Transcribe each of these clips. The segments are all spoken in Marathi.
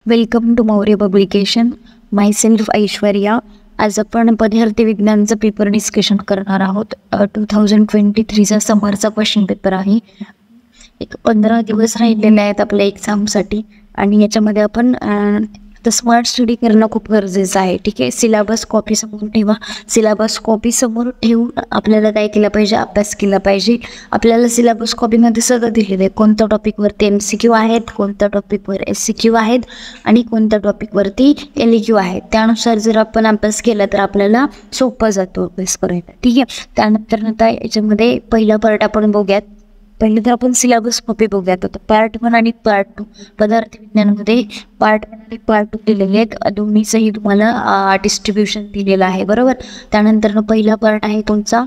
Welcome to Maurya publication. Myself Aishwarya. आज आपण पदार्थ विज्ञानचा पेपर डिस्कशन करणार आहोत. 2023चा समरचा क्वेश्चन पेपर आहे. एक 15 दिवस राहिलेले आहेत आपल्या एक्झामसाठी आणि याच्यामध्ये आपण स्मार्ट स्टडी करणं खूप गरजेचं आहे. ठीक आहे. सिलेबस कॉपी समोर ठेवा. सिलेबस कॉपी समोर ठेवून आपल्याला काय केलं पाहिजे, अभ्यास केला पाहिजे. आपल्याला सिलेबस कॉपीमध्ये सगळं दिलेलं आहे. कोणत्या टॉपिकवरती MCQ आहेत, कोणत्या टॉपिकवर SCQ आहेत आणि कोणत्या टॉपिकवरती LEQ आहेत. त्यानुसार जर आपण अभ्यास केला तर आपल्याला सोपं जातो अभ्यास करायला. ठीक आहे. त्यानंतर आता याच्यामध्ये पहिला पार्ट आपण बघूयात. पहिले तर आपण सिलेबस कॉपी बघूयात. आता पार्ट 1 आणि पार्ट 2 पदार्थ विज्ञानामध्ये पार्ट 1 आणि पार्ट 2 दिलेले आहेत. दोन्हीचंही तुम्हाला डिस्ट्रीब्युशन दिलेलं आहे. बरोबर. त्यानंतर पहिला पार्ट आहे तुमचा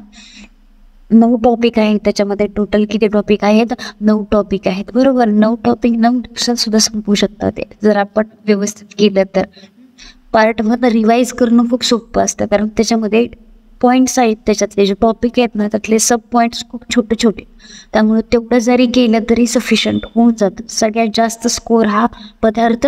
9 टॉपिक आहेत. त्याच्यामध्ये टोटल किती टॉपिक आहेत? 9 टॉपिक आहेत. बरोबर. 9 टॉपिक 9 दिवसात सुद्धा संपू शकतात जर आपण व्यवस्थित केलं तर. पार्ट 1 रिवाईज करणं खूप सोपं असतं कारण त्याच्यामध्ये पॉईंट्स आहेत. त्याच्यातले जे टॉपिक आहेत ना त्यातले सब पॉईंट्स खूप छोटे छोटे, त्यामुळे तेवढं जरी केलं तरी सफिशियंट होऊन जातं. सगळ्यात जास्त स्कोर हा पदार्थ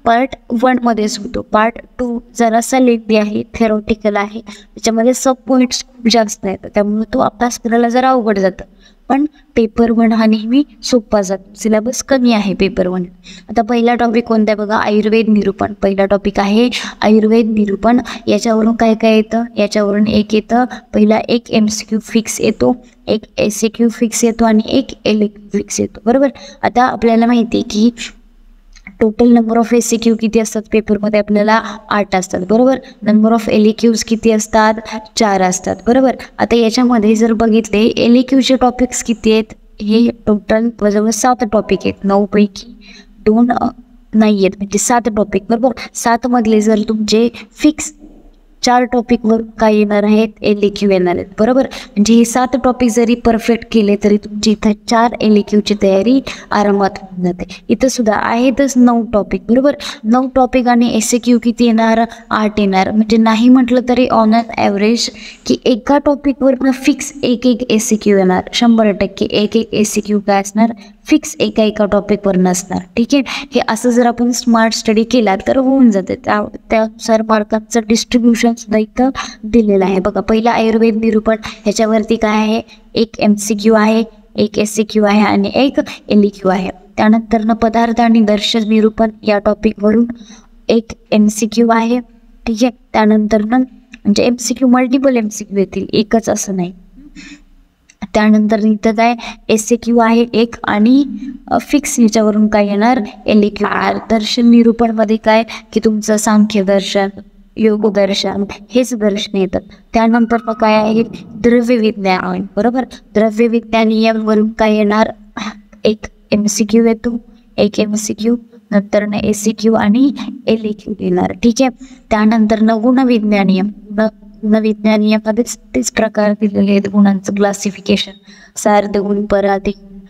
पार्ट 1 मध्येच होतो. पार्ट 2 जरासा लेंदी आहे, थेरॉटिकल आहे, त्याच्यामध्ये सब पॉईंट्स खूप जास्त आहेत, त्यामुळे तो अभ्यास करायला जरा अवघड जातं. पण पेपर 1 हा नेहमी सोपा जातो. सिलेबस कमी आहे पेपर 1. आता पहिला टॉपिक कोणता आहे बघा, आयुर्वेद निरूपण. पहिला टॉपिक आहे आयुर्वेद निरूपण. याच्यावरून काय काय येतं? याच्यावरून एक येतं, पहिला एक MCQ फिक्स येतो, एक SCQ फिक्स येतो आणि एक LEQ फिक्स येतो. बरोबर. आता आपल्याला माहिती आहे की टोटल नंबर ऑफ SCQ किती असतात पेपरमध्ये? आपल्याला 8 असतात. बरोबर. नंबर ऑफ LEQs किती असतात? 4 असतात. बरोबर. आता याच्यामध्ये जर बघितले LEQचे टॉपिक्स किती आहेत? हे टोटल जवळ 7 टॉपिक आहेत. 9 पैकी 2 नाही आहेत, म्हणजे 7 टॉपिक. बरोबर. 7 मधले जर तुमचे फिक्स 4 टॉपिकवर काय येणार आहेत? LEQ येणार आहेत. बरोबर. म्हणजे हे 7 टॉपिक जरी परफेक्ट केले तरी तुमची इथं 4 LEQची तयारी आरामात होऊन जाते. इथं सुद्धा आहेतच 9 टॉपिक. बरोबर. 9 टॉपिक आणि SCQ किती येणार? 8 येणार. म्हणजे नाही म्हटलं तरी ऑन ॲन ॲव्हरेज की एका टॉपिकवर फिक्स एक SCQ येणार. 100% एक SCQ काय असणार? फिक्स एका टॉपिकवर नसणार. ठीक आहे. हे असं जर आपण स्मार्ट स्टडी केला तर होऊन जाते. त्यानुसार मार्कांचं डिस्ट्रीब्युशन सुद्धा इथं दिलेलं आहे. बघा, पहिला आयुर्वेद निरूपण, ह्याच्यावरती काय आहे? एक MCQ आहे, एक SCQ आहे आणि एक LEQ आहे. त्यानंतर पदार्थ आणि दर्शन निरूपण या टॉपिकवरून एक MCQ आहे. ठीक आहे. त्यानंतर म्हणजे MCQ मल्टिपल MCQ येतील, एकच असं नाही. त्यानंतर इथं काय SCQ आहे एक आणि फिक्स याच्यावरून काय येणार? LEQ. दर्शन निरूपण मध्ये काय की तुमचं सांख्य दर्शन, योग दर्शन हेच दर्शन येतात. त्यानंतर मग काय आहे? द्रव्य विज्ञान. बरोबर. द्रव्य विज्ञान यावरून काय येणार? एक MCQ येतो, एक MCQ, नंतर SCQ आणि LEQ येणार. ठीक आहे. त्यानंतर गुणविज्ञानियम. गुणविज्ञानियामध्येच तेच प्रकार दिलेले आहेत. गुणांचं क्लासिफिकेशन, सार्ध गुण, पराधी गुण,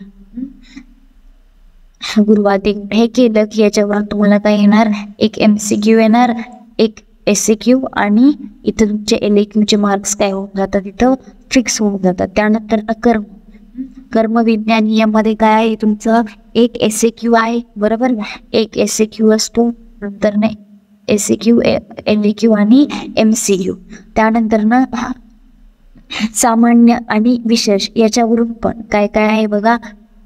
गुरुवादी गुण. हे केलं की याच्यावर तुम्हाला काय येणार? एक MCQ येणार, एक SCQ आणि इथं तुमचे LEQचे मार्क्स काय होऊन जातात? इथं फिक्स होऊन जातात. त्यानंतर कर्म. कर्मविज्ञान यामध्ये काय आहे तुमचं? एक SCQ आहे. बरोबर. एक SCQ असतो, नंतर SCQ, LEQ आणि MCQ. त्यानंतर सामान्य आणि विशेष याच्यावरून पण काय काय आहे बघा,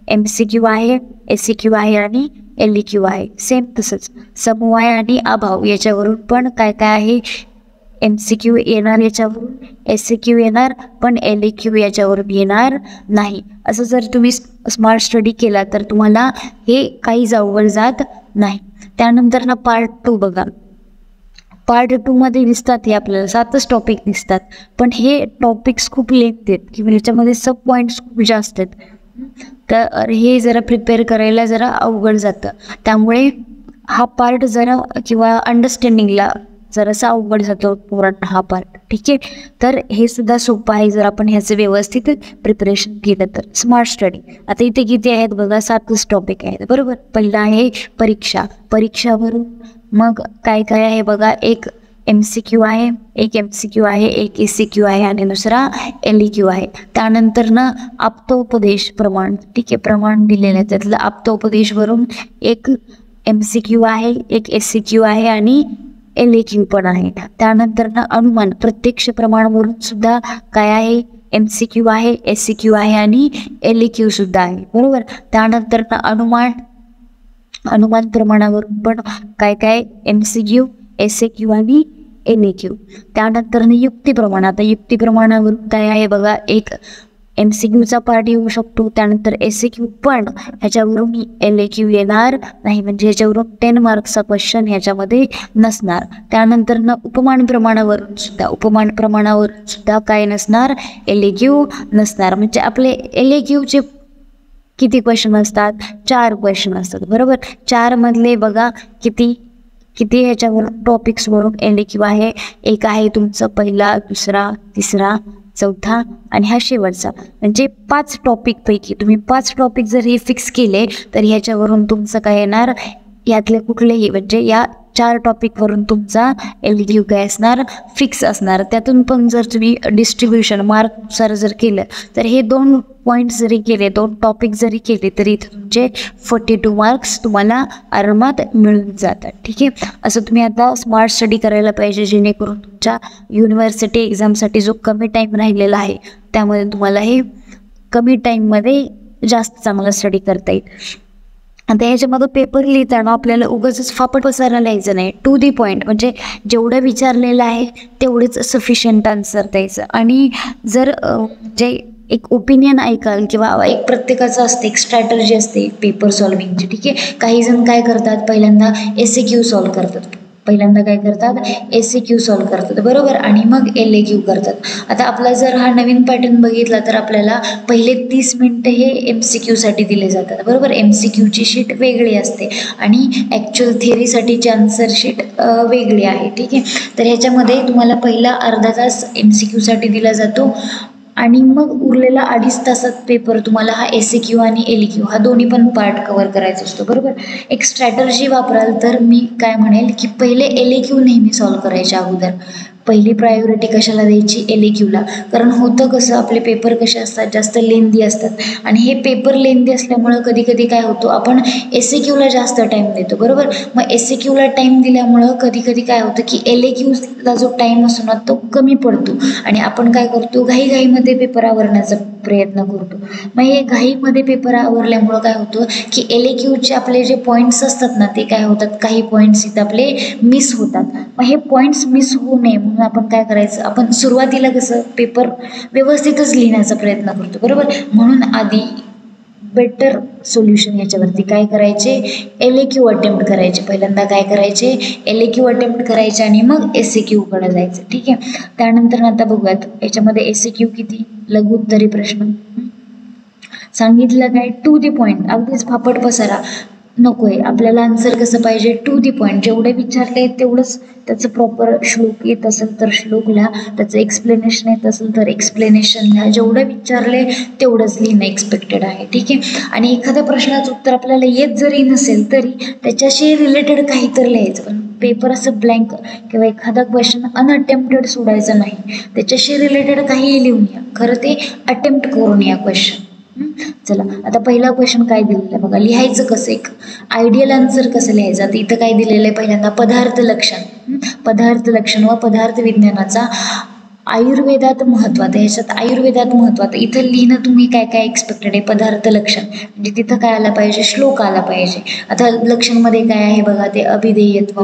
MCQ आहे, SCQ आहे आणि LEQ आहे. सेम तसंच समवाय आणि अभाव याच्यावरून पण काय काय आहे? MCQ येणार याच्यावरून, SCQ येणार, पण LEQ याच्यावरून येणार नाही. असं जर तुम्ही स्मार्ट स्टडी केला तर तुम्हाला हे काही अवघड जात नाही. त्यानंतर पार्ट 2 बघा. पार्ट 2 मध्ये दिसतात हे आपल्याला 7च टॉपिक दिसतात, पण हे टॉपिक्स खूप लेंथी आहेत किंवा ह्याच्यामध्ये सब पॉईंट्स खूप जास्त आहेत. तर हे जरा प्रिपेअर करायला जरा अवघड जातं. त्यामुळे हा पार्ट जरा किंवा अंडरस्टँडिंगला जरासा अवघड जातो पोरांना हा पार्ट. ठीक आहे. तर हे सुद्धा सोपं आहे जर आपण ह्याचं व्यवस्थित प्रिपरेशन केलं तर. Smart study. आता इथे किती आहेत बघा? 7च टॉपिक आहेत. बरोबर. पहिला आहे परीक्षा. परीक्षावरून मग काय काय आहे बघा, एक MCQ आहे, एक MCQ आहे, एक SCQ आहे आणि दुसरा LEQ आहे. त्यानंतर आप्तोपदेश प्रमाण. ठीक आहे. प्रमाण दिलेलं आहे, त्यातलं आप्तोपदेशवरून एक MCQ आहे, एक SCQ आहे आणि LAQ पण आहे. त्यानंतर ना अनुमान प्रत्यक्ष प्रमाणावरून सुद्धा काय आहे, MCQ आहे, SCQ आहे आणि LAQ सुद्धा आहे, बरोबर. त्यानंतर ना अनुमान प्रमाणावरून पण काय काय MCQ, SAQ आणि LAQ. त्यानंतर युक्ती प्रमाण, आता युक्ती प्रमाणावरून काय आहे बघा, एक MCQचा पार्ट येऊ शकतो, त्यानंतर SAQ, पण ह्याच्यावरून LAQ येणार नाही, म्हणजे ह्याच्यावरून 10 मार्क्सचा क्वेश्चन ह्याच्यामध्ये नसणार. त्यानंतर उपमान प्रमाणावरून सुद्धा काय नसणार, LAQ नसणार. म्हणजे आपले LAQचे किती क्वेश्चन असतात, 4 क्वेश्चन असतात, बरोबर. 4 मधले बघा किती ह्याच्यावरून टॉपिक्सवरून LAQ आहे. एक आहे तुमचं पहिला, दुसरा, तिसरा, चौथा आणि हा शेवटचा. म्हणजे 5 टॉपिक पैकी तुम्ही 5 टॉपिक जर हे फिक्स केले तर ह्याच्यावरून तुमचं काय येणार, यातले कुठलेही म्हणजे या 4 टॉपिकवरून तुमचा LAQ काय असणार, फिक्स असणार. त्यातून पण जर तुम्ही डिस्ट्रीब्युशन मार्कनुसार जर केलं तर हे 2 पॉईंट जरी केले, 2 टॉपिक जरी केले तरी तुमचे 42 मार्क्स तुम्हाला आरामात मिळून जातात, ठीक आहे. असं तुम्ही आता स्मार्ट स्टडी करायला पाहिजे, जेणेकरून तुमच्या युनिव्हर्सिटी एक्झामसाठी जो कमी टाईम राहिलेला आहे त्यामध्ये तुम्हाला हे कमी टाईममध्ये जास्त चांगला स्टडी करता येईल. आता ह्याच्यामध्ये पेपर लिहिताना आपल्याला उगाच फापट पसारा लिहायचं नाही, टू दी पॉईंट, म्हणजे जेवढं विचारलेलं आहे तेवढेच सफिशियंट आन्सर द्यायचं. आणि जर जे एक ओपिनियन ऐकाल किंवा एक प्रत्येकाचं असते, एक स्ट्रॅटर्जी असते पेपर सॉल्विंगची, ठीक आहे. काही जण काय करतात, पहिल्यांदा SAQ सॉल्व करतात, SAQ सॉल्व करतात, बरोबर, आणि मग LAQ करतात. आता आपला जर हा नवीन पॅटर्न बघितला तर आपल्याला पहिले 30 मिनिटं हे MCQसाठी दिले जातात, बरोबर. MCQची शीट वेगळी असते आणि ॲक्च्युअल थेअरीसाठीची आन्सर शीट वेगळी आहे, ठीक आहे. तर ह्याच्यामध्ये तुम्हाला पहिला अर्धा तास MCQसाठी दिला जातो आणि मग उरलेला 2.5 तासात पेपर तुम्हाला हा SAQ आणि LAQ हा दोन्ही पण पार्ट कव्हर करायचा असतो, बरोबर. एक स्ट्रॅटर्जी वापराल तर मी काय म्हणेल की पहिले LAQ नेहमी सॉल्व करायच्या अगोदर पहिली प्रायोरिटी कशाला द्यायची, LAQला. कारण होतं कसं, आपले पेपर कसे असतात, जास्त लेंदी असतात आणि हे पेपर लेंदी असल्यामुळं कधी कधी काय होतो, आपण SAQला जास्त टाईम देतो, बरोबर. मग SAQला टाईम दिल्यामुळं कधी कधी काय होतं की LAQला जो टाईम असतो ना तो कमी पडतो आणि आपण काय करतो, घाईमध्ये पेपर आवरण्याचा प्रयत्न करतो. मग हे घाईमध्ये पेपर आवरल्यामुळं काय होतं की LAQचे आपले जे पॉईंट्स असतात ना ते काय होतात, काही पॉईंट्स इथं आपले मिस होतात. मग हे पॉईंट्स मिस होऊ नये म्हणून आपण काय करायचं, आपण सुरुवातीला कसं पेपर व्यवस्थितच लिहिण्याचा प्रयत्न करतो, बरोबर. म्हणून आधी बेटर सोल्युशन याच्यावरती काय करायचे, LAQ अटेम्प्ट करायचे. पहिल्यांदा काय करायचे, LAQ अटेम्प्ट करायचे आणि मग SAQकडे जायचं, ठीक आहे. त्यानंतर आता बघूयात याच्यामध्ये SAQ किती, लघुत्तरी प्रश्न सांगितलं काय, टू दी पॉईंट, अगदीच फापट पसारा नको आहे. आपल्याला आन्सर कसं पाहिजे, टू दी पॉईंट, जेवढे विचारले तेवढंच त्याचं प्रॉपर श्लोक येत असेल तर श्लोक लिहा, त्याचं एक्सप्लेनेशन येत असेल तर एक्सप्लेनेशन लिहा, जेवढं विचारले तेवढंच लिहिणं एक्सपेक्टेड आहे, ठीक आहे. आणि एखाद्या प्रश्नाचं उत्तर आपल्याला येत जरी नसेल तरी त्याच्याशी रिलेटेड काहीतरी लिहायचं. पण पेपर असं ब्लँक किंवा एखादा क्वेश्चन अनअटेम्प्टेड सोडायचं नाही, त्याच्याशी रिलेटेड काहीही लिहून या, खरं ते अटेम्प्ट करून या क्वेश्चन. चला आता पहिला क्वेश्चन काय दिलेला आहे बघा, लिहायचं कसं, एक आयडियल आन्सर कसं लिहायचं. आता इथं काय दिलेलं आहे, पहिल्यांदा पदार्थ लक्षण व पदार्थ विज्ञानाचा आयुर्वेदात महत्त्व. आता ह्याच्यात आयुर्वेदात महत्त्व, आता इथं लिहिणं तुम्ही काय काय एक्सपेक्टेड आहे, पदार्थ लक्षण म्हणजे तिथं काय आला पाहिजे, श्लोक आला पाहिजे. आता लक्षणमध्ये काय आहे बघा, ते अभिधेयत्व,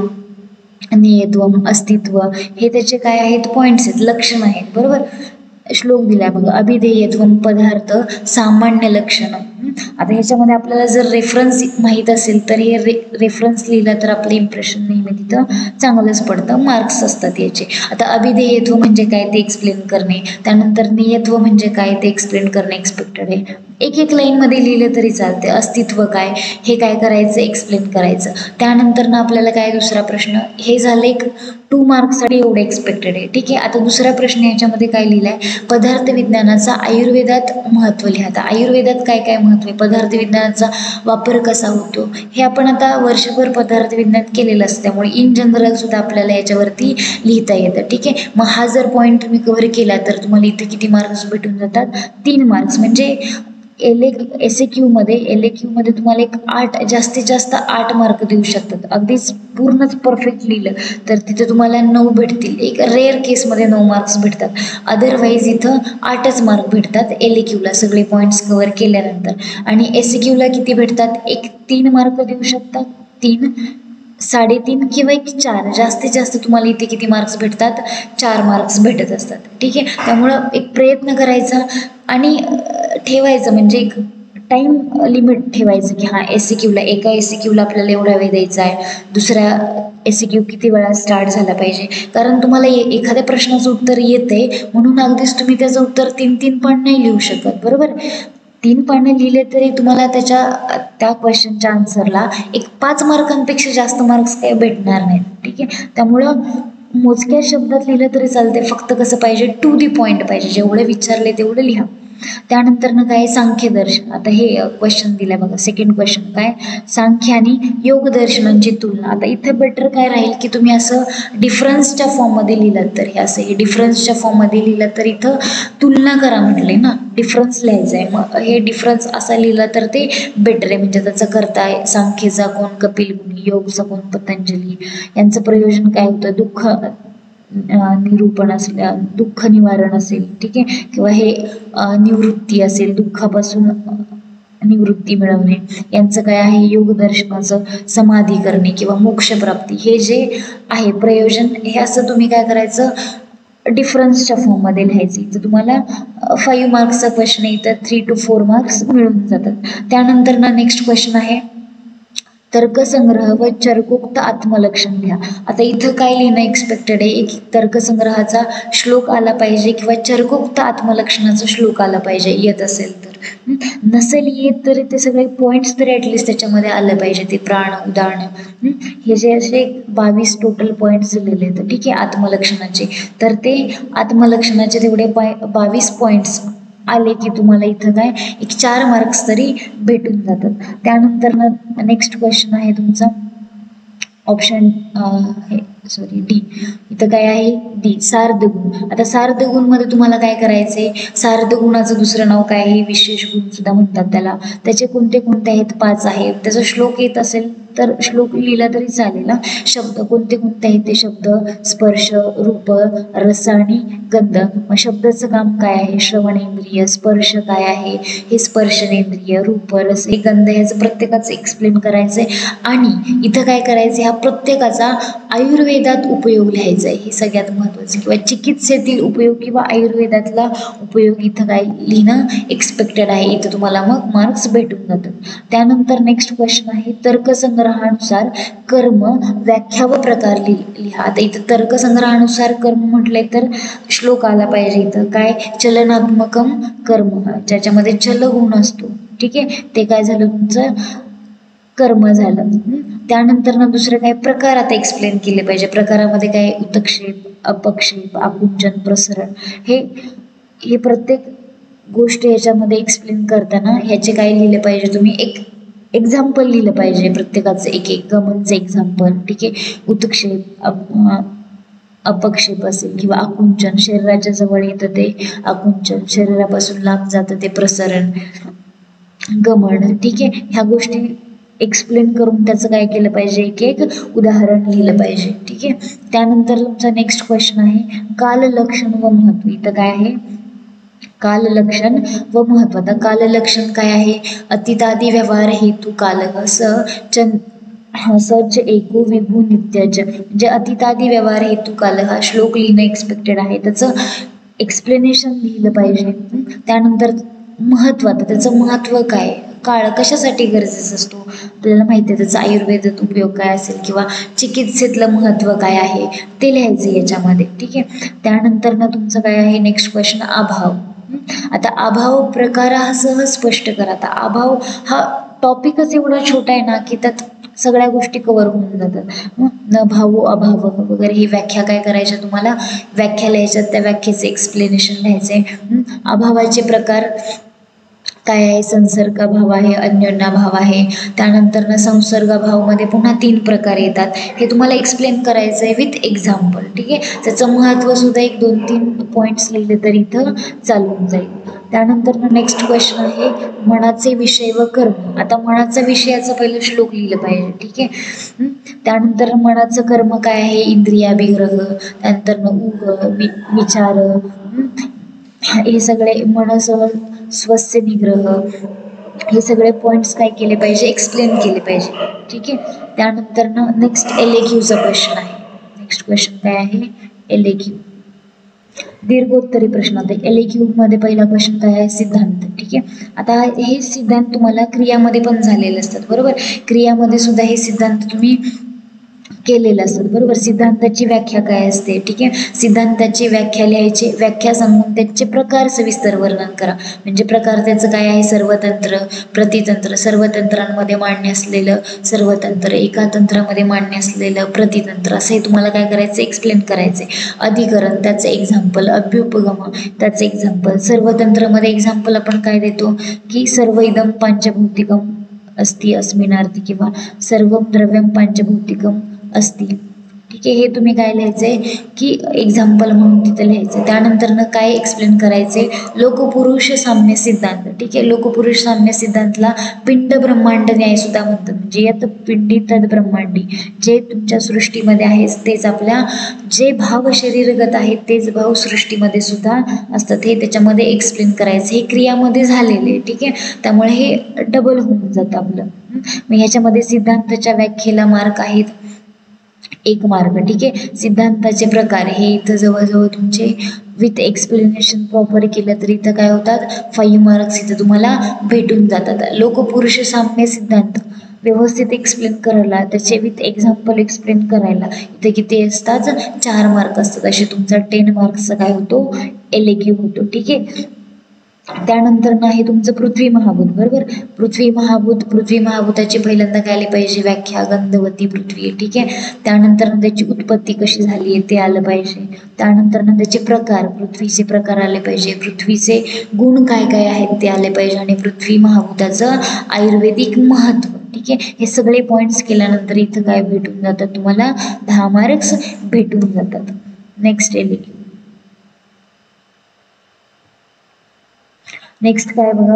नियत्वम, अस्तित्व, हे त्याचे काय आहेत, पॉईंट्स आहेत, लक्षण आहेत, बरोबर. श्लोक दिलाय बघा, अभिधेयत्वम पदार्थ सामान्य लक्षण. आता ह्याच्यामध्ये आपल्याला जर रेफरन्स माहीत असेल तर हे रेफरन्स लिहिला तर आपलं इम्प्रेशन नेहमी तिथं चांगलंच पडतं, मार्क्स असतात याचे. आता अभिधेयत्व म्हणजे काय ते एक्सप्लेन करणे, त्यानंतर नियत्व म्हणजे काय ते एक्सप्लेन करणे एक्सपेक्टेड आहे. एक लाईनमध्ये लिहिलं तरी चालते. अस्तित्व काय हे काय करायचं, एक्सप्लेन करायचं. त्यानंतर ना आपल्याला काय दुसरा प्रश्न, हे झालं एक 2 मार्क्ससाठी एवढं एक्सपेक्टेड आहे, ठीक आहे. आता दुसरा प्रश्न याच्यामध्ये काय लिहिलाय, पदार्थ विज्ञानाचा आयुर्वेदात महत्त्व लिहा. आता आयुर्वेदात काय काय महत्त्व आहे, पदार्थ विज्ञानाचा वापर कसा होतो, हे आपण आता वर्षभर पदार्थ विज्ञान केलेलं असतं, त्यामुळे इन जनरल सुद्धा आपल्याला याच्यावरती लिहिता येतं, ठीक आहे. मग हा जर पॉईंट तुम्ही कव्हर केला तर तुम्हाला इथे किती मार्क्स भेटून जातात, 3 मार्क्स. म्हणजे SAQ मध्ये तुम्हाला एक 8 जास्तीत जास्त 8 मार्क देऊ शकतात. अगदीच पूर्णच परफेक्ट लिहिलं तर तिथं तुम्हाला 9 भेटतील. एक रेअर केसमध्ये 9 मार्क्स भेटतात. अदरवाईज इथं 8च मार्क भेटतात LAQला सगळे पॉईंट्स कव्हर केल्यानंतर. आणि SAQला किती भेटतात? एक 3 मार्क देऊ शकतात. 3, 3.5 किंवा एक 4. जास्तीत जास्त तुम्हाला इथे किती मार्क्स भेटतात? 4 मार्क्स भेटत असतात. ठीक आहे. त्यामुळं एक प्रयत्न करायचा आणि ठेवायचं म्हणजे एक टाईम लिमिट ठेवायचं की हां SAQला एका SAQला आपल्याला एवढा वेळ द्यायचा आहे, दुसऱ्या SAQ किती वेळा स्टार्ट झाला पाहिजे. कारण तुम्हाला एखाद्या प्रश्नाचं उत्तर येतंय म्हणून अगदीच तुम्ही त्याचं उत्तर 3-3 पण नाही लिहू शकत. बरोबर. 3 पाने लिहिले तरी तुम्हाला त्या क्वेश्चनच्या आन्सरला एक 5 मार्कांपेक्षा जास्त मार्क्स काही भेटणार नाहीत. ठीक आहे. त्यामुळं मोजक्या शब्दात लिहिलं तरी चालते. फक्त कसं पाहिजे? टू दी पॉईंट पाहिजे. जेवढं विचारले तेवढं लिहा. त्यानंतर ना काय? सांख्यदर्शन. आता हे क्वेश्चन दिलाय बघा. सेकंड क्वेश्चन काय? सांख्य आणि योग दर्शनांची तुलना. आता इथं बेटर काय राहील की तुम्ही असं डिफरन्सच्या फॉर्ममध्ये लिहिलं तर हे डिफरन्सच्या फॉर्ममध्ये लिहिलं तर इथं तुलना करा म्हटले ना, डिफरन्स लिहायचं आहे. मग हे डिफरन्स असा लिहिला तर ते बेटर आहे. म्हणजे त्याचं करताय सांख्यचा कोण कपिल मुनी, योगचा कोण पतंजली. यांचं प्रयोजन काय होतं? दुःख निरूपण असेल, दुःख निवारण असेल. ठीक आहे. किंवा हे निवृत्ती असेल, दुःखापासून निवृत्ती मिळवणे. यांचं काय आहे? योग दर्शनाचं समाधी करणे किंवा मोक्षप्राप्ती. हे जे आहे प्रयोजन, हे असं तुम्ही काय करायचं? डिफरन्सच्या फॉर्ममध्ये लिहायचे. तर तुम्हाला 5 मार्क्सचा क्वेश्चन आहे तर 3 to 4 मार्क्स मिळून जातात. त्यानंतर ना नेक्स्ट क्वेश्चन आहे तर्कसंग्रह व चर्कोक्त आत्मलक्षण लिहा. आता इथं काय लिहिणं एक्सपेक्टेड आहे? एक तर्कसंग्रहाचा श्लोक आला पाहिजे किंवा चर्कोक्त आत्मलक्षणाचा श्लोक आला पाहिजे येत असेल तर. नसेल येत तरी ते सगळे पॉईंट्स तरी ॲटलिस्ट त्याच्यामध्ये आलं पाहिजे. ते प्राण उदाहरण हे जे असे 22 टोटल पॉईंट्स दिलेले आहेत. ठीक आहे. आत्मलक्षणाचे तर ते आत्मलक्षणाचे तेवढे 22 पॉईंट्स आले की तुम्हाला इथं काय एक 4 मार्क्स तरी भेटून जातात. त्यानंतर नेक्स्ट क्वेश्चन आहे तुमचा ऑप्शन डी. इथं काय आहे? डी, सार्धगुण. आता सार्धगुणमध्ये तुम्हाला काय करायचंय? सार्धगुणाचं दुसरं नाव काय आहे? विशेष गुण सुद्धा म्हणतात त्याला. त्याचे कोणते कोणते आहेत? 5 आहेत. त्याचा श्लोक येत असेल तर श्लोक लिहिला तरी चालेल. शब्द कोणते कोणते आहेत? ते शब्द स्पर्श, रूप, रस आणि गंध. मग शब्दाचं काम काय आहे? श्रवणेंद्रिय. स्पर्श काय आहे? हे स्पर्शनेंद्रिय. रूप, रस, हे गंध. ह्याचं प्रत्येकाचं एक्सप्लेन करायचंय. आणि इथं काय करायचं? हा प्रत्येकाचा आयुर्वेदात उपयोग लिहायचा आहे. हे सगळ्यात महत्त्वाचं. किंवा चिकित्सेतील उपयोग किंवा आयुर्वेदातला उपयोग इथं काय लिहिणं एक्सपेक्टेड आहे. इथं तुम्हाला मग मार्क्स भेटून जातात. त्यानंतर नेक्स्ट क्वेश्चन आहे तर्कसंग्रहानुसार कर्म, व्याख्या व प्रकार लिहा. आता इथं तर्कसंग्रहानुसार कर्म म्हटलंय तर श्लोक आला पाहिजे. इथं काय? चलनात्मकम कर्म, ज्याच्यामध्ये चलगुण असतो. ठीक आहे. ते काय झालं? तुमचं कर्म झालं. त्यानंतर ना दुसरं काय? प्रकार आता एक्सप्लेन केले पाहिजे. प्रकारामध्ये काय? उत्क्षेप, अपक्षेप, आकुंचन, प्रसरण. हे प्रत्येक गोष्ट याच्यामध्ये एक्सप्लेन करताना ह्याचे काय लिहिले पाहिजे? तुम्ही एक एक्झाम्पल लिहिलं पाहिजे प्रत्येकाचं. एक गमनचं एक्झाम्पल. ठीक आहे. उत्क्षेप, अपक्षेप असेल किंवा आकुंचन, शरीराच्या जवळ येतं ते आकुंचन, शरीरापासून लांब जातं ते प्रसरण, गमन. ठीक आहे. ह्या गोष्टी एक्सप्लेन करून त्याचं काय केलं पाहिजे? एक उदाहरण लिहिलं पाहिजे. ठीक आहे. त्यानंतर तुमचा नेक्स्ट क्वेश्चन आहे काललक्षण व महत्व. इथं काय आहे? काललक्षण व महत्व. आता काललक्षण काय आहे? अतीतादी व्यवहार हेतू कालः सच एको विभू नित्यज. म्हणजे अतीतादी व्यवहार हेतू कालः हा श्लोक लिहिणं एक्सपेक्टेड आहे. त्याचं एक्सप्लेनेशन लिहिलं पाहिजे. त्यानंतर महत्व. आता त्याचं महत्व काय? काळ कशासाठी गरजेचा असतो आपल्याला माहिती आहे. त्याचा आयुर्वेदात उपयोग काय असेल किंवा चिकित्सेतलं महत्त्व काय आहे ते लिहायचं याच्यामध्ये. ठीक आहे. त्यानंतर ना तुमचं काय आहे? नेक्स्ट क्वेश्चन अभाव. आता अभाव प्रकार हा सहज स्पष्ट करा. आता अभाव हा टॉपिकच एवढा छोटा आहे ना की त्यात सगळ्या गोष्टी कव्हर होऊन जातात. न भावो अभाव वगैरे ही व्याख्या काय करायच्या? तुम्हाला व्याख्या लिहायच्यात. त्या व्याख्येचे एक्सप्लेनेशन लिहायचे. अभावाचे प्रकार काय आहे? संसर्गभाव आहे, अन्योन्याभाव आहे. त्यानंतर ना संसर्गभावमध्ये पुन्हा 3 प्रकार येतात. हे तुम्हाला एक्सप्लेन करायचं आहे विथ एक्झाम्पल. ठीक आहे. त्याचं महत्त्व सुद्धा 1-2-3 पॉईंट्स लिहिले तरी इथं चालून जाईल. त्यानंतर नेक्स्ट क्वेश्चन आहे मनाचे विषय व कर्म. आता मनाचा विषयाचा पहिलं श्लोक लिहिलं पाहिजे. ठीक आहे. त्यानंतर मनाचं कर्म काय आहे, इंद्रियाभिग्रह, त्यानंतर विचार, हे सगळे मनसह स्वस्य निग्रह, हे सगळे पॉईंट्स काय केले पाहिजे, एक्सप्लेन केले पाहिजे. ठीक आहे. त्यानंतर नेक्स्ट LAQचा क्वेश्चन आहे. नेक्स्ट क्वेश्चन काय आहे, LAQ दीर्घोत्तरी प्रश्न. आता LAQ मध्ये पहिला क्वेश्चन काय आहे, सिद्धांत. ठीक आहे. आता हे सिद्धांत तुम्हाला क्रियामध्ये पण झालेले असतात, बरोबर. क्रियामध्ये सुद्धा हे सिद्धांत तुम्ही केलेलं असतात, बरोबर. सिद्धांताची व्याख्या काय असते, ठीक आहे. सिद्धांताची व्याख्या लिहायची, व्याख्या सांगून त्याचे प्रकार सविस्तर वर्णन करा. म्हणजे प्रकार त्याचं काय आहे, सर्वतंत्र, प्रतितंत्र, सर्व तंत्रांमध्ये मान्य असलेलं सर्वतंत्र, एका तंत्रामध्ये मान्य असलेलं प्रतितंत्र, असं हे तुम्हाला काय करायचं, एक्सप्लेन करायचे. अधिकरण त्याचं एक्झाम्पल, अभ्युपगम त्याचं एक्झाम्पल. सर्वतंत्रामध्ये एक्झाम्पल आपण काय देतो की सर्व इदम पांचभौतिकम अस्ति अस्मिनार्थी किंवा सर्व द्रव्यम पांचभौतिकम असती. ठीक आहे. हे तुम्ही काय लिहायचंय की एक्झाम्पल म्हणून तिथं लिहायचं. त्यानंतर काय एक्सप्लेन करायचे, लोकपुरुष साम्य सिद्धांत. ठीक आहे. लोकपुरुष साम्य सिद्धांतला पिंड ब्रह्मांड न्याय सुद्धा म्हणतात. म्हणजे यात पिंडी तद ब्रह्मांडी, जे तुमच्या सृष्टीमध्ये आहे तेच आपल्या, जे भाव शरीरगत आहेत तेच भाव सृष्टीमध्ये सुद्धा असतात, हे त्याच्यामध्ये एक्सप्लेन करायचं. हे क्रियामध्ये झालेले. ठीक आहे. त्यामुळे हे डबल होऊन जातं आपलं. मग ह्याच्यामध्ये सिद्धांताच्या व्याख्येला मार्क आहेत 1 मार्क. ठीक आहे. सिद्धांताचे प्रकार हे इथं जवळजवळ तुमचे विथ एक्सप्लेनेशन प्रॉपर केलं तर इथं काय होतात, 5 मार्क्स इथं तुम्हाला भेटून जातात. लोकपुरुष साम्य सिद्धांत व्यवस्थित एक्सप्लेन करायला, त्याचे विथ एक्झाम्पल एक्सप्लेन करायला इथे किती असतात, 4 मार्क असतात. असे तुमचा 10 मार्क्सचा काय होतो, LAQ होतो. ठीक आहे. त्यानंतर हे तुमचं पृथ्वी महाभूत, बरोबर. पृथ्वी महाभूताची पहिल्यांदा काय आली पाहिजे, व्याख्या, गंधवती पृथ्वी. ठीक आहे. त्यानंतर त्याची उत्पत्ती कशी झाली आहे ते आलं पाहिजे. त्यानंतर त्याचे प्रकार, पृथ्वीचे प्रकार आले पाहिजे, पृथ्वीचे गुण काय काय आहेत ते आले पाहिजे, आणि पृथ्वी महाभूताचं आयुर्वेदिक महत्त्व. ठीक आहे. हे सगळे पॉईंट्स केल्यानंतर इथं काय भेटून जातात तुम्हाला, 10 मार्क्स भेटून जातात. Next LAQ. नेक्स्ट काय बघा,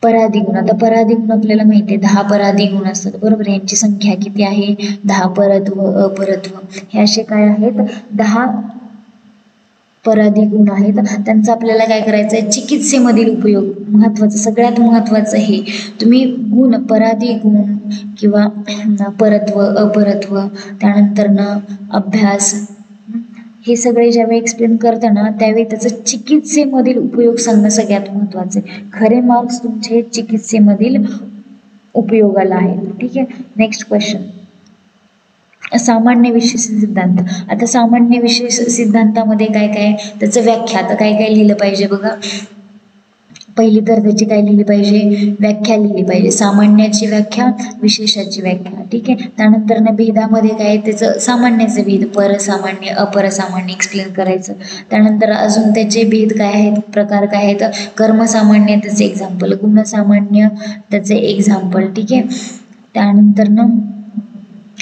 परादिगुण. आता परादिगुण आपल्याला माहिती आहे 10 परादिगुण असतात, बरोबर. यांची संख्या किती आहे, 10. परत्व, अपरत्व हे असे काय आहेत, 10 परादिगुण आहेत. त्यांचा आपल्याला काय करायचं आहे, चिकित्सेमधील उपयोग महत्वाचं, सगळ्यात महत्वाचं हे तुम्ही गुण, परादिगुण किंवा परत्व, अपरत्व, त्यानंतर अभ्यास, हे सगळे ज्यावेळी एक्सप्लेन करताना त्यावेळी त्याचं चिकित्सेमधील उपयोग सांगणं सगळ्यात महत्त्वाचं आहे. खरे मार्क्स तुमचे चिकित्सेमधील उपयोगाला आहेत. ठीक आहे. नेक्स्ट क्वेश्चन, सामान्य विशेष सिद्धांत. आता सामान्य विशेष सिद्धांतामध्ये काय काय, त्याचं व्याख्या. आता काय काय लिहिलं पाहिजे बघा, पहिली तर त्याची काय लिहिली पाहिजे, व्याख्या लिहिली पाहिजे. सामान्याची व्याख्या, विशेषाची व्याख्या. ठीक आहे. त्यानंतर भेदामध्ये काय, त्याचं सामान्याचे भेद, परसामान्य, अपरसामान्य एक्सप्लेन करायचं. त्यानंतर अजून त्याचे भेद काय आहेत, प्रकार काय आहेत, कर्मसामान्य त्याचे एक्झाम्पल, गुणसामान्य त्याचे एक्झाम्पल. ठीक आहे. त्यानंतर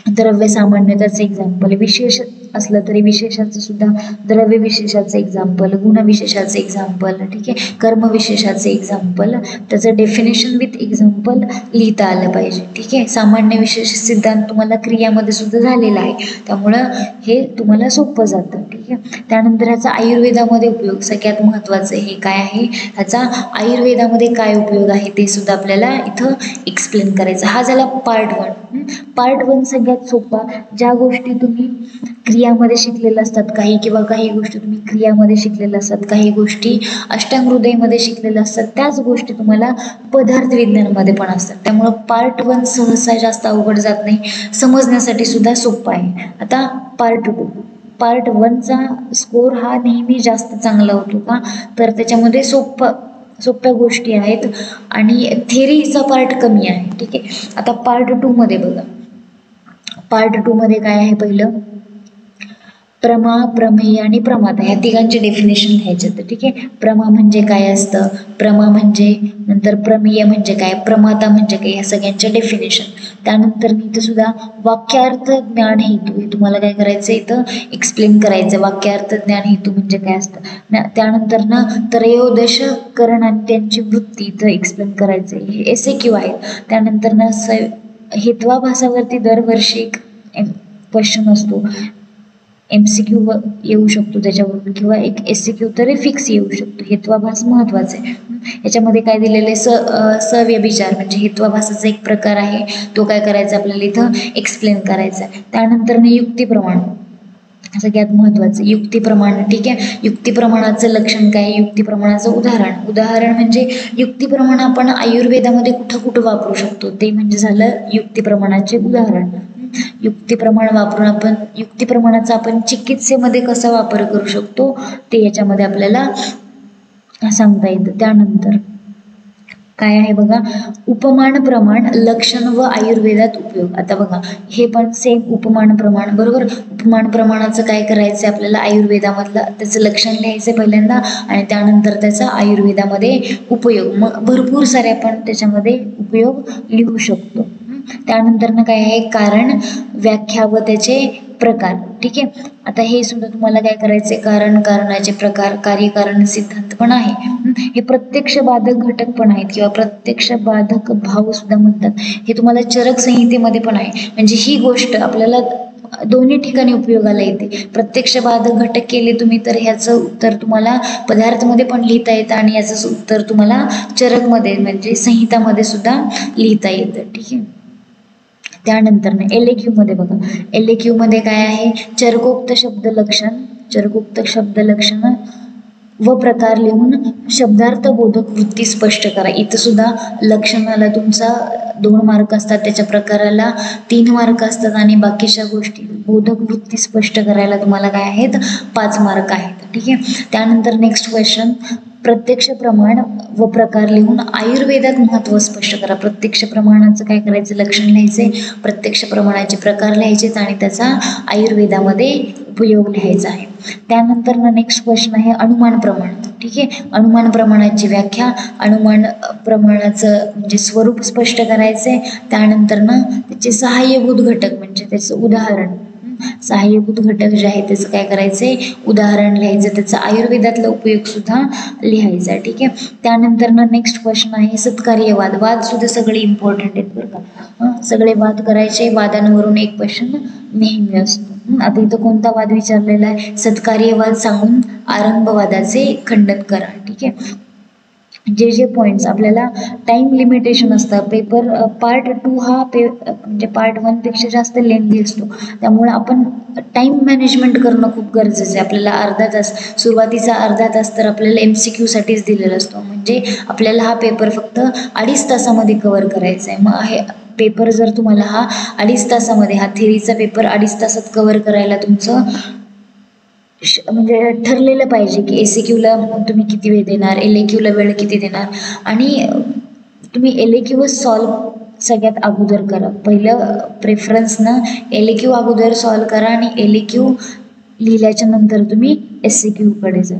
द्रव्य सामान्य त्याचं एक्झाम्पल, विशेष असलं तरी विशेषाचं सुद्धा, द्रव्य विशेषाचं एक्झाम्पल, गुणविशेषाचं एक्झाम्पल. ठीक आहे. कर्म विशेषाचं एक्झाम्पल, त्याचं डेफिनेशन विथ एक्झाम्पल लिहिता आलं पाहिजे. ठीक आहे. सामान्य विशेष सिद्धांत तुम्हाला क्रियामध्ये सुद्धा झालेला आहे, त्यामुळं हे तुम्हाला सोपं जातं. ठीक आहे. त्यानंतर ह्याचा आयुर्वेदामध्ये उपयोग, सगळ्यात महत्त्वाचं हे काय आहे, ह्याचा आयुर्वेदामध्ये काय उपयोग आहे ते सुद्धा आपल्याला इथं एक्सप्लेन करायचं. हा झाला पार्ट 1. पार्ट 1 सगळ्यात सोपा, ज्या गोष्टी तुम्ही क्रियामध्ये शिकलेल्या असतात काही, किंवा काही गोष्टी तुम्ही क्रियामध्ये शिकलेल्या असतात, काही गोष्टी अष्टांग हृदयमध्ये शिकलेल्या असतात, त्याच गोष्टी तुम्हाला पदार्थ विज्ञानामध्ये पण असतात. त्यामुळं पार्ट 1 सहसा जास्त अवघड जात नाही, समजण्यासाठी सुद्धा सोपा आहे. आता पार्ट 2, पार्ट 1चा स्कोर हा नेहमी जास्त चांगला होतो का, तर त्याच्यामध्ये सोप्या गोष्टी आहेत आणि थेअरीचा पार्ट कमी आहे. ठीक आहे. आता पार्ट 2 मध्ये बघा, पार्ट 2 मध्ये काय आहे, पहिलं प्रमा, प्रमेय आणि प्रमाता ह्या तिघांचे डेफिनेशन लिहायचे. तर ठीक आहे. प्रमा म्हणजे काय असतं, प्रमा म्हणजे, नंतर प्रमेय म्हणजे काय, प्रमाता म्हणजे काय, ह्या सगळ्यांचे डेफिनेशन. त्यानंतर इथं सुद्धा वाक्यार्थ ज्ञान हेतू हे तुम्हाला काय करायचं इथं एक्सप्लेन करायचं. वाक्यार्थ ज्ञान हेतू म्हणजे काय असतं. त्यानंतर ना त्रयोदशकरण आणि त्यांची वृत्ती इथं एक्सप्लेन करायचं. हे SAQ आहेत. त्यानंतर ना हेत्वाभासावरती दरवर्षी एक क्वेश्चन असतो, MCQ येऊ शकतो त्याच्यावरून, किंवा एक SAQ तरी फिक्स येऊ शकतो. हेत्वाभास महत्वाचा आहे. याच्यामध्ये काय दिलेलं आहे, सव्यभिचार म्हणजे हेत्वाभासाचा एक प्रकार आहे, तो काय करायचा आपल्याला इथं एक्सप्लेन करायचा. त्यानंतर युक्तिप्रमाण सगळ्यात महत्वाचं युक्तिप्रमाण. ठीक आहे, युक्तिप्रमाणाचं लक्षण काय, युक्तिप्रमाणाचं उदाहरण म्हणजे युक्तिप्रमाण आपण आयुर्वेदामध्ये कुठं कुठं वापरू शकतो ते म्हणजे झालं युक्तिप्रमाणाचे उदाहरण. युक्तिप्रमाण वापरून आपण युक्तिप्रमाणाचा आपण चिकित्सेमध्ये कसा वापर करू शकतो ते याच्यामध्ये आपल्याला सांगता येतं. त्यानंतर काय आहे बघा, उपमान प्रमाण लक्षण व आयुर्वेदात उपयोग. आता बघा हे पण सेम उपमान प्रमाण बरोबर. उपमान प्रमाणाचं काय करायचं आपल्याला आयुर्वेदामधलं त्याचं लक्षण लिहायचं पहिल्यांदा आणि त्यानंतर त्याचा आयुर्वेदामध्ये उपयोग. मग भरपूर सारे आपण त्याच्यामध्ये उपयोग लिहू शकतो. त्यानंतर काय आहे, कारण व्याख्या व त्याचे प्रकार. ठीक आहे, आता हे सुद्धा तुम्हाला काय करायचे, कारणाचे प्रकार, कार्यकारण सिद्धांत पण आहे. हे प्रत्यक्ष बाधक घटक पण आहेत किंवा प्रत्यक्ष बाधक भाव सुद्धा म्हणतात. हे तुम्हाला चरक संहितेमध्ये पण आहे. म्हणजे ही गोष्ट आपल्याला दोन्ही ठिकाणी उपयोगाला येते. प्रत्यक्ष बाधक घटक केले तुम्ही तर ह्याचं उत्तर तुम्हाला पदार्थामध्ये पण लिहिता येतं आणि याचं उत्तर तुम्हाला चरकमध्ये म्हणजे संहितामध्ये सुद्धा लिहिता येतं. ठीक आहे, त्यानंतर LAQ मध्ये बघा, LAQ मध्ये काय आहे, चरकोक्त शब्द लक्षण व प्रकार लिहून शब्दार्थ बोधक वृत्ती स्पष्ट करा. इथं सुद्धा लक्षणाला तुमचा 2 मार्क असतात, त्याच्या प्रकाराला 3 मार्क असतात आणि बाकीच्या गोष्टी बोधक वृत्ती स्पष्ट करायला तुम्हाला काय आहेत 5 मार्क आहेत. ठीक आहे, त्यानंतर नेक्स्ट क्वेश्चन, प्रत्यक्ष प्रमाण व प्रकार लिहून आयुर्वेदात महत्त्व स्पष्ट करा. प्रत्यक्ष प्रमाणाचं काय करायचं, लक्षण लिहायचे, प्रत्यक्ष प्रमाणाचे प्रकार लिहायचेत आणि त्याचा आयुर्वेदामध्ये उपयोग लिहायचा आहे. त्यानंतर नेक्स्ट क्वेश्चन आहे अनुमान प्रमाण. ठीक आहे, अनुमान प्रमाणाची व्याख्या, अनुमान प्रमाणाचं म्हणजे स्वरूप स्पष्ट करायचंय. त्यानंतर त्याचे सहाय्यभूत घटक म्हणजे त्याचं उदाहरण, सहाय्यभूत घटक जे आहे त्याचं काय करायचंय, उदाहरण लिहायचं, त्याचा आयुर्वेदातला उपयोग सुद्धा लिहायचा. ठीक आहे, त्यानंतर नेक्स्ट क्वेश्चन आहे सत्कार्यवाद. वाद सुद्धा सगळे इम्पॉर्टंट आहेत बरं का, सगळे वाद करायचे, वादांवरून एक क्वेश्चन नेहमी असतो. आता इथं कोणता वाद विचारलेला आहे, सत्कार्यवाद सांगून आरंभवादाचे खंडन करा. ठीक आहे, जे पॉईंट्स आपल्याला टाइम लिमिटेशन असतं, पेपर पार्ट 2 हा म्हणजे पार्ट 1 पेक्षा जास्त लेंथी असतो, त्यामुळे आपण टाइम मॅनेजमेंट करणं खूप गरजेचं आहे. आपल्याला अर्धा तास, सुरुवातीचा अर्धा तास तर आपल्याला MCQ साठीच दिलेला असतो, म्हणजे आपल्याला हा पेपर फक्त 2.5 तासामध्ये कव्हर करायचा आहे. मग हे पेपर जर तुम्हाला हा 2.5 तासामध्ये, हा थेरीचा पेपर 2.5 तासात कव्हर करायला तुमचं म्हणजे ठरलेलं पाहिजे की SAQला तुम्ही किती वेळ देणार, LAQला वेळ किती देणार, आणि तुम्ही LAQ सॉल्व सगळ्यात अगोदर करा. पहिलं प्रेफरन्सनं LAQ अगोदर सॉल्व करा आणि LAQ लिहिल्याच्या नंतर तुम्ही SAQ कडे जा.